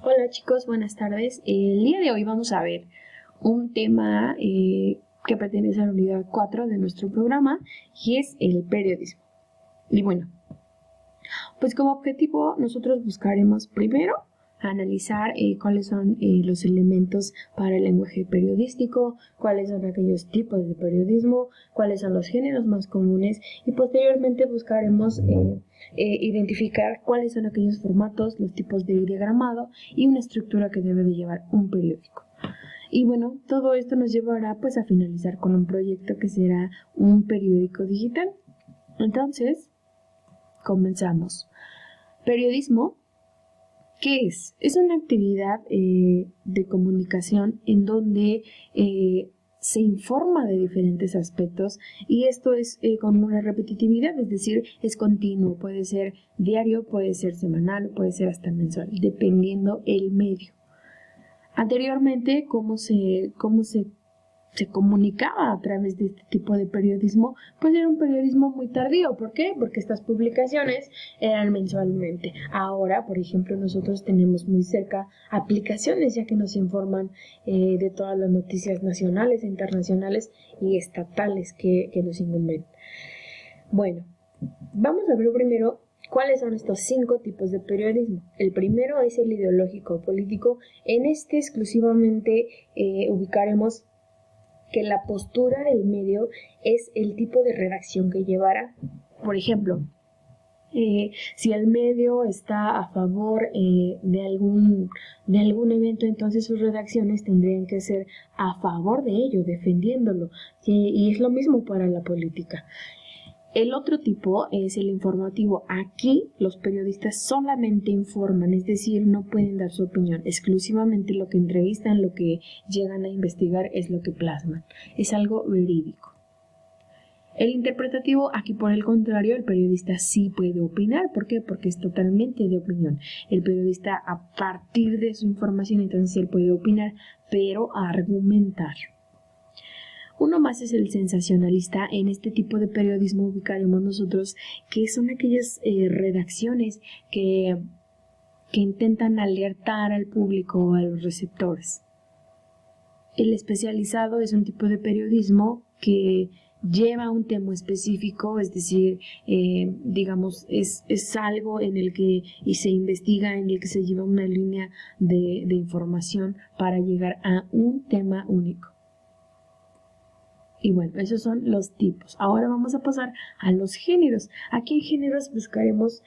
Hola chicos, buenas tardes. El día de hoy vamos a ver un tema que pertenece a la unidad 4 de nuestro programa y es el periodismo. Y bueno, pues como objetivo nosotros buscaremos primero analizar cuáles son los elementos para el lenguaje periodístico, cuáles son aquellos tipos de periodismo, cuáles son los géneros más comunes y posteriormente buscaremos identificar cuáles son aquellos formatos, los tipos de diagramado y una estructura que debe de llevar un periódico. Y bueno, todo esto nos llevará pues a finalizar con un proyecto que será un periódico digital. Entonces, comenzamos. Periodismo, ¿qué es? Es una actividad de comunicación en donde se informa de diferentes aspectos y esto es con una repetitividad, es decir, es continuo, puede ser diario, puede ser semanal, puede ser hasta mensual, dependiendo el medio. Anteriormente, ¿cómo se comunicaba a través de este tipo de periodismo? Pues era un periodismo muy tardío. ¿Por qué? Porque estas publicaciones eran mensualmente. Ahora, por ejemplo, nosotros tenemos muy cerca aplicaciones ya que nos informan de todas las noticias nacionales, internacionales y estatales que nos incumben. Bueno, vamos a ver primero ¿cuáles son estos 5 tipos de periodismo? El primero es el ideológico o político. En este exclusivamente ubicaremos que la postura del medio es el tipo de redacción que llevará. Por ejemplo, si el medio está a favor de algún evento, entonces sus redacciones tendrían que ser a favor de ello, defendiéndolo. Y es lo mismo para la política. El otro tipo es el informativo. Aquí los periodistas solamente informan, es decir, no pueden dar su opinión. Exclusivamente lo que entrevistan, lo que llegan a investigar es lo que plasman. Es algo verídico. El interpretativo, aquí por el contrario, el periodista sí puede opinar. ¿Por qué? Porque es totalmente de opinión. El periodista, a partir de su información, entonces él puede opinar, pero argumentar. Uno más es el sensacionalista. En este tipo de periodismo ubicaremos nosotros que son aquellas redacciones que intentan alertar al público o a los receptores. El especializado es un tipo de periodismo que lleva un tema específico, es decir, digamos, es algo en el que y se investiga, en el que se lleva una línea de información para llegar a un tema único. Y bueno, esos son los tipos. Ahora vamos a pasar a los géneros. Aquí en géneros buscaremos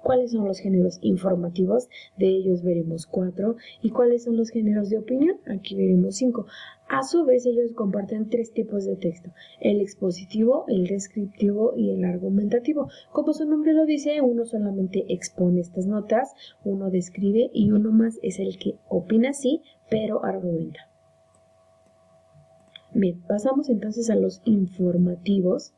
cuáles son los géneros informativos. De ellos veremos 4. ¿Y cuáles son los géneros de opinión? Aquí veremos 5. A su vez, ellos comparten 3 tipos de texto. El expositivo, el descriptivo y el argumentativo. Como su nombre lo dice, uno solamente expone estas notas, uno describe y uno más es el que opina sí, pero argumenta. Bien, pasamos entonces a los informativos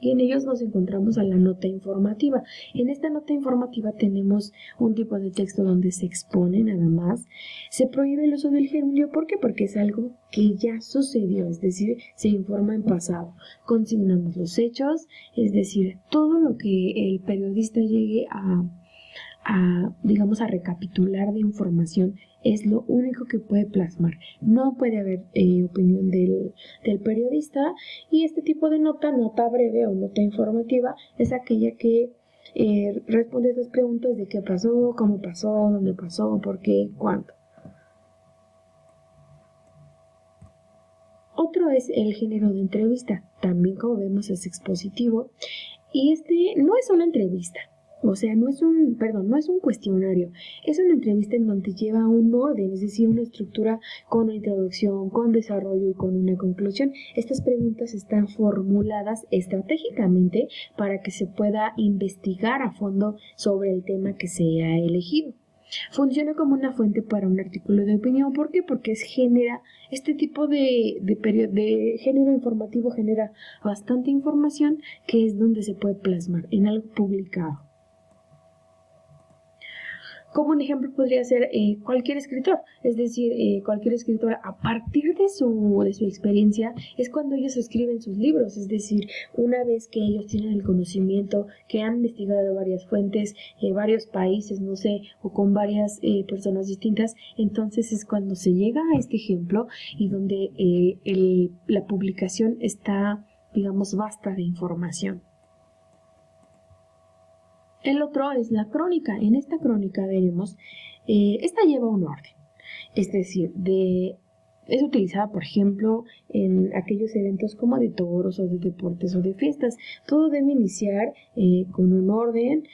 y en ellos nos encontramos a la nota informativa. En esta nota informativa tenemos un tipo de texto donde se expone nada más. Se prohíbe el uso del gerundio. ¿Por qué? Porque es algo que ya sucedió, es decir, se informa en pasado. Consignamos los hechos, es decir, todo lo que el periodista llegue digamos, a recapitular de información es lo único que puede plasmar. No puede haber opinión del periodista y este tipo de nota breve o nota informativa, es aquella que responde a estas preguntas de qué pasó, cómo pasó, dónde pasó, por qué, cuándo. Otro es el género de entrevista, también como vemos es expositivo y este no es una entrevista. O sea, no es un cuestionario, es una entrevista en donde lleva un orden, es decir, una estructura con una introducción, con desarrollo y con una conclusión. Estas preguntas están formuladas estratégicamente para que se pueda investigar a fondo sobre el tema que se ha elegido. Funciona como una fuente para un artículo de opinión. ¿Por qué? Porque este tipo de género informativo genera bastante información que es donde se puede plasmar en algo publicado. Como un ejemplo podría ser cualquier escritor, es decir, cualquier escritor a partir de su experiencia es cuando ellos escriben sus libros, es decir, una vez que ellos tienen el conocimiento, que han investigado varias fuentes, varios países, no sé, o con varias personas distintas, entonces es cuando se llega a este ejemplo y donde la publicación está, digamos, vasta de información. El otro es la crónica. En esta crónica veremos, esta lleva un orden, es decir, es utilizada, por ejemplo, en aquellos eventos como de toros o de deportes o de fiestas. Todo debe iniciar con un orden,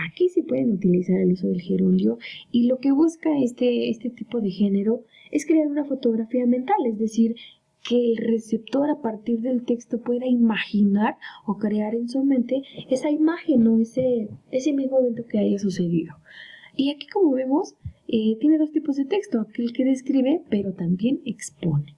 aquí sí pueden utilizar el uso del gerundio, y lo que busca este tipo de género es crear una fotografía mental, es decir, que el receptor a partir del texto pueda imaginar o crear en su mente esa imagen o ese mismo evento que haya sucedido. Y aquí, como vemos, tiene dos tipos de texto, aquel que describe pero también expone.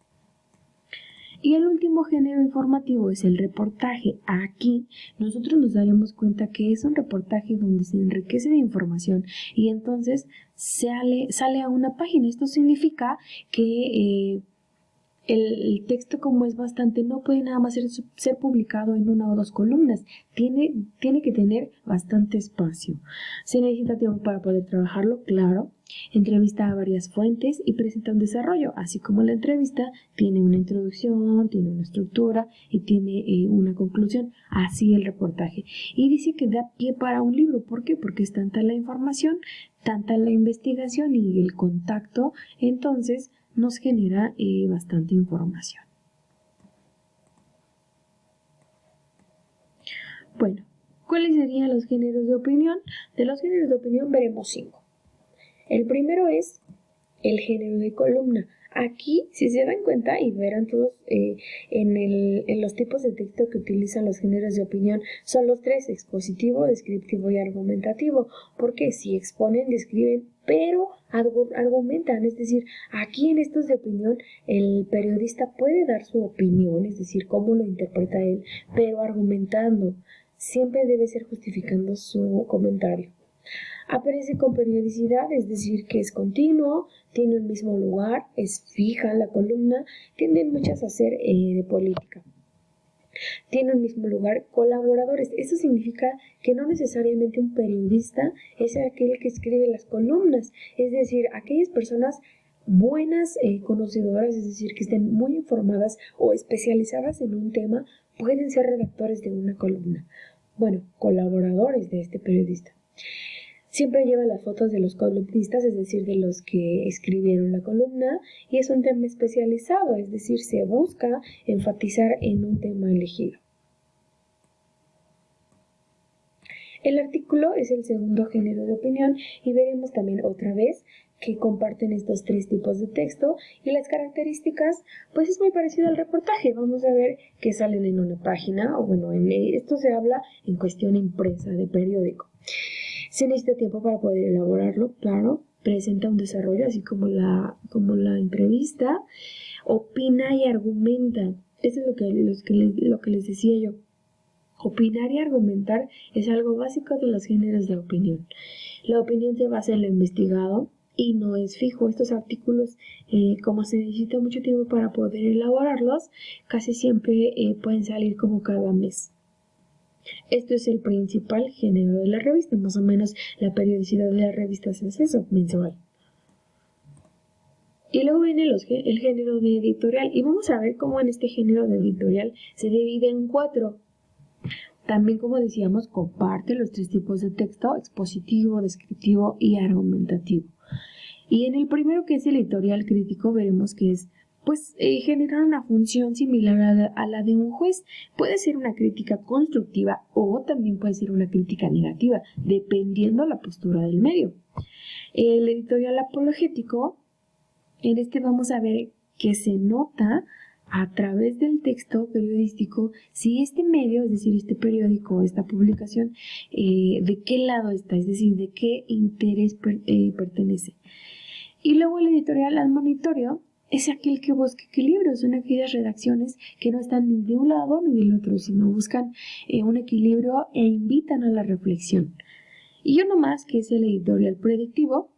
Y el último género informativo es el reportaje. Aquí nosotros nos daremos cuenta que es un reportaje donde se enriquece de información y entonces sale a una página. Esto significa que el texto, como es bastante, no puede nada más ser publicado en una o dos columnas. Tiene que tener bastante espacio. Se necesita tiempo para poder trabajarlo, claro. Entrevista a varias fuentes y presenta un desarrollo. Así como la entrevista tiene una introducción, tiene una estructura y tiene una conclusión. Así el reportaje. Y dice que da pie para un libro. ¿Por qué? Porque es tanta la información, tanta la investigación y el contacto. Entonces, nos genera bastante información. Bueno, ¿cuáles serían los géneros de opinión? De los géneros de opinión veremos 5. El primero es el género de columna. Aquí, si se dan cuenta y verán todos en los tipos de texto que utilizan los géneros de opinión, son los 3: expositivo, descriptivo y argumentativo, porque si exponen, describen, pero argumentan, es decir, aquí en estos de opinión el periodista puede dar su opinión, es decir, cómo lo interpreta él, pero argumentando, siempre debe ser justificando su comentario. Aparece con periodicidad, es decir, que es continuo, tiene un mismo lugar, es fija la columna, tienden muchas a ser de política. Tiene un mismo lugar, colaboradores. Eso significa que no necesariamente un periodista es aquel que escribe las columnas, es decir, aquellas personas buenas conocedoras, es decir, que estén muy informadas o especializadas en un tema, pueden ser redactores de una columna. Bueno, colaboradores de este periodista. Siempre lleva las fotos de los columnistas, es decir, de los que escribieron la columna, y es un tema especializado, es decir, se busca enfatizar en un tema elegido. El artículo es el segundo género de opinión y veremos también otra vez que comparten estos 3 tipos de texto y las características, pues es muy parecido al reportaje. Vamos a ver que salen en una página, o bueno, esto se habla en cuestión impresa de periódico. Se necesita tiempo para poder elaborarlo, claro. Presenta un desarrollo, así como la entrevista. Opina y argumenta. Eso es lo que les decía yo. Opinar y argumentar es algo básico de los géneros de opinión. La opinión se basa en lo investigado y no es fijo. Estos artículos, como se necesita mucho tiempo para poder elaborarlos, casi siempre pueden salir como cada mes. Esto es el principal género de la revista, más o menos la periodicidad de las revistas es eso, mensual. Y luego viene el género de editorial, y vamos a ver cómo en este género de editorial se divide en 4. También, como decíamos, comparte los 3 tipos de texto: expositivo, descriptivo y argumentativo. Y en el primero, que es el editorial crítico, veremos que es generar una función similar a la de un juez. Puede ser una crítica constructiva o también puede ser una crítica negativa, dependiendo la postura del medio. El editorial apologético, en este vamos a ver que se nota a través del texto periodístico si este medio, es decir, este periódico, esta publicación, de qué lado está, es decir, de qué interés pertenece. Y luego el editorial admonitorio es aquel que busca equilibrio, son aquellas redacciones que no están ni de un lado ni del otro, sino buscan un equilibrio e invitan a la reflexión. Y uno más, que es el editorial predictivo.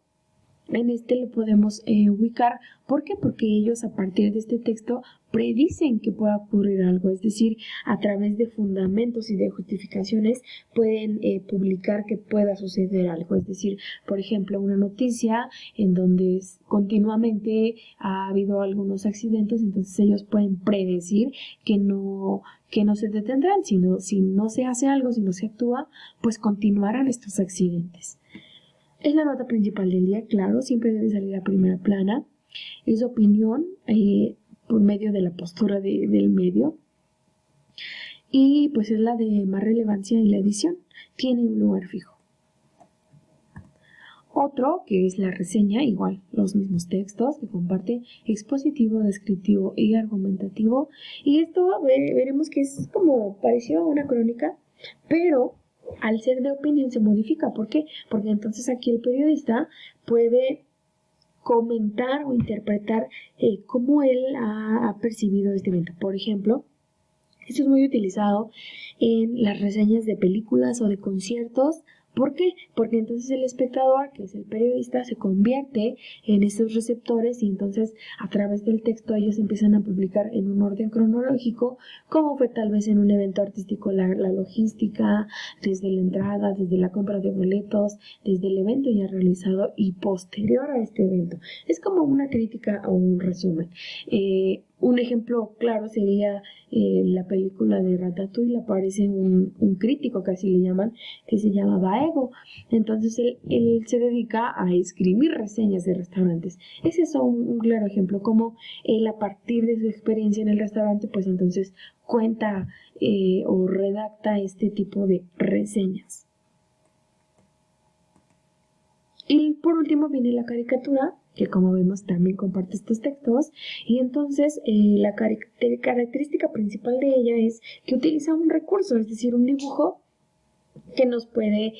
En este lo podemos ubicar. ¿Por qué? Porque ellos a partir de este texto predicen que pueda ocurrir algo, es decir, a través de fundamentos y de justificaciones pueden publicar que pueda suceder algo, es decir, por ejemplo, una noticia en donde continuamente ha habido algunos accidentes, entonces ellos pueden predecir que no se detendrán, sino si no se hace algo, si no se actúa, pues continuarán estos accidentes. Es la nota principal del día, claro, siempre debe salir a primera plana. Es opinión por medio de la postura del medio. Y pues es la de más relevancia en la edición. Tiene un lugar fijo. Otro, que es la reseña, igual, los mismos textos que comparte expositivo, descriptivo y argumentativo. Y esto veremos que es como parecido a una crónica, pero al ser de opinión se modifica. ¿Por qué? Porque entonces aquí el periodista puede comentar o interpretar cómo él ha percibido este evento. Por ejemplo, esto es muy utilizado en las reseñas de películas o de conciertos. ¿Por qué? Porque entonces el espectador, que es el periodista, se convierte en estos receptores y entonces a través del texto ellos empiezan a publicar en un orden cronológico cómo fue tal vez en un evento artístico la logística, desde la entrada, desde la compra de boletos, desde el evento ya realizado y posterior a este evento. Es como una crítica o un resumen. Un ejemplo claro sería la película de Ratatouille. Aparece un crítico, que así le llaman, que se llama Baego. Entonces él se dedica a escribir reseñas de restaurantes. Ese es un claro ejemplo, como él a partir de su experiencia en el restaurante, pues entonces cuenta o redacta este tipo de reseñas. Y por último viene la caricatura, que como vemos también comparte estos textos, y entonces la característica principal de ella es que utiliza un recurso, es decir, un dibujo que nos puede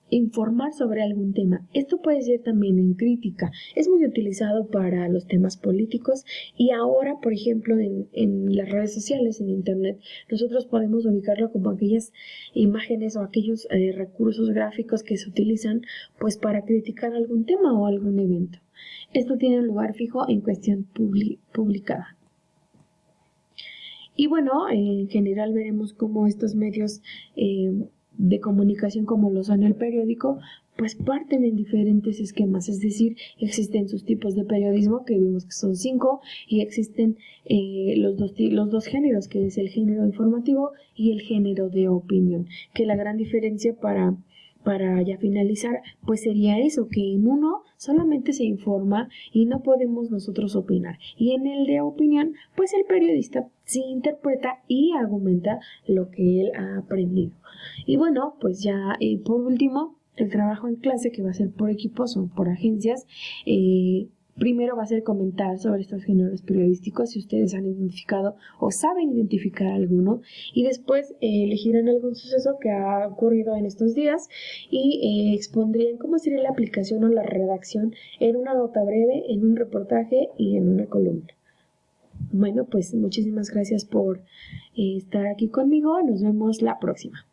informar sobre algún tema. Esto puede ser también en crítica. Es muy utilizado para los temas políticos y ahora, por ejemplo, en las redes sociales, en internet, nosotros podemos ubicarlo como aquellas imágenes o aquellos recursos gráficos que se utilizan pues para criticar algún tema o algún evento. Esto tiene un lugar fijo en cuestión publicada. Y bueno, en general veremos cómo estos medios de comunicación, como lo son el periódico, pues parten en diferentes esquemas, es decir, existen sus tipos de periodismo, que vimos que son 5, y existen los dos géneros, que es el género informativo y el género de opinión, que la gran diferencia para ya finalizar, pues sería eso, que en uno solamente se informa y no podemos nosotros opinar. Y en el de opinión, pues el periodista sí interpreta y argumenta lo que él ha aprendido. Y bueno, pues ya por último, el trabajo en clase, que va a ser por equipos o por agencias, primero va a ser comentar sobre estos géneros periodísticos, si ustedes han identificado o saben identificar alguno, y después elegirán algún suceso que ha ocurrido en estos días y expondrían cómo sería la aplicación o la redacción en una nota breve, en un reportaje y en una columna. Bueno, pues muchísimas gracias por estar aquí conmigo. Nos vemos la próxima.